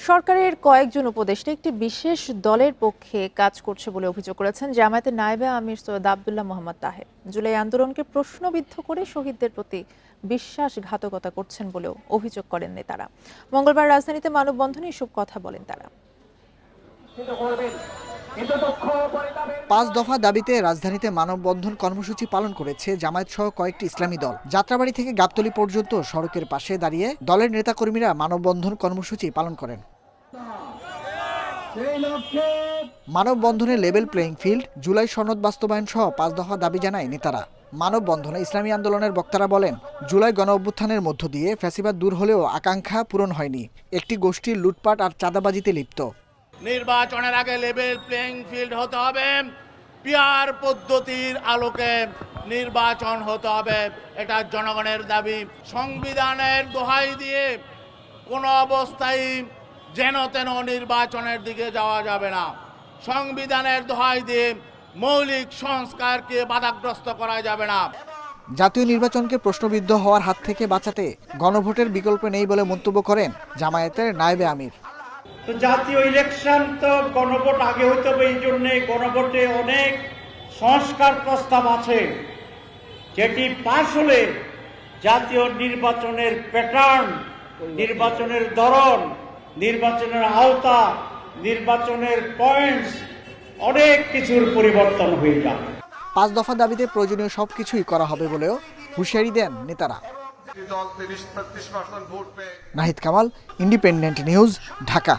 সরকারের কয়েকজন উপদেষ্টা একটি বিশেষ দলের পক্ষে কাজ করছে বলে অভিযোগ করেছেন জামায়াতের নায়েবে আমির সৈয়দ আব্দুল্লাহ মোহাম্মদ তাহের। জুলাই আন্দোলনকে প্রশ্নবিদ্ধ করে শহীদদের প্রতি বিশ্বাসঘাতকতা করছেন বলেও অভিযোগ করেন নেতারা। মঙ্গলবার রাজধানীতে মানববন্ধনে এসব কথা বলেন তারা। 5 দফা দাবিতে রাজধানীতে মানববন্ধন কর্মসূচি পালন করেছে জামায়াত সহ কয়েকটি ইসলামী দল। যাত্রাবাড়ি থেকে গাবতলী পর্যন্ত সড়কের পাশে দাঁড়িয়ে দলের নেতাকর্মীরা মানববন্ধন কর্মসূচি পালন করেন। মানববন্ধনে লেভেল প্লেইং ফিল্ড, জুলাই সনদ বাস্তবায়ন সহ 5 দফা দাবি জানায় নেতারা। মানববন্ধনে ইসলামী আন্দোলনের বক্তারা বলেন, জুলাই গণ অভ্যুত্থানের মধ্য দিয়ে ফ্যাসিবাদ দূর হলেও আকাঙ্ক্ষা পূরণ হয়নি। একটি গোষ্ঠীর লুটপাট আর চাঁদাবাজিতে লিপ্ত। নির্বাচনের আগে লেভেল প্লেইং ফিল্ড হতে হবে, পিয়ার পদ্ধতির আলোকে নির্বাচন হতে হবে, এটা জনগণের দাবি। সংবিধানের দোহাই দিয়ে কোনো অবস্থায় যেন তেন নির্বাচনের দিকে যাওয়া যাবে না। সংবিধানের দোহাই দিয়ে মৌলিক সংস্কারকে বাধাগ্রস্ত করা যাবে না। জাতীয় নির্বাচনকে প্রশ্নবিদ্ধ হওয়ার হাত থেকে বাঁচাতে গণভোটের বিকল্প নেই বলে মন্তব্য করেন জামায়াতের নায়েবে আমির। তো জাতীয় ইলেকশন তো গণভোট আগে হইতে হবে, এই জন্যে গণভোটে অনেক সংস্কার প্রস্তাব আছে, যেটি পাশ হলে জাতীয় নির্বাচনের প্যাটার্ন, নির্বাচনের ধরন, নির্বাচনের আওতা, নির্বাচনের পয়েন্টস অনেক কিছুর পরিবর্তন হয়ে যাবে। 5 দফা দাবিতে প্রয়োজনীয় সবকিছুই করা হবে বলেও হুঁশিয়ারি দেন নেতারা। Nahid Kamal, independent news, Dhaka.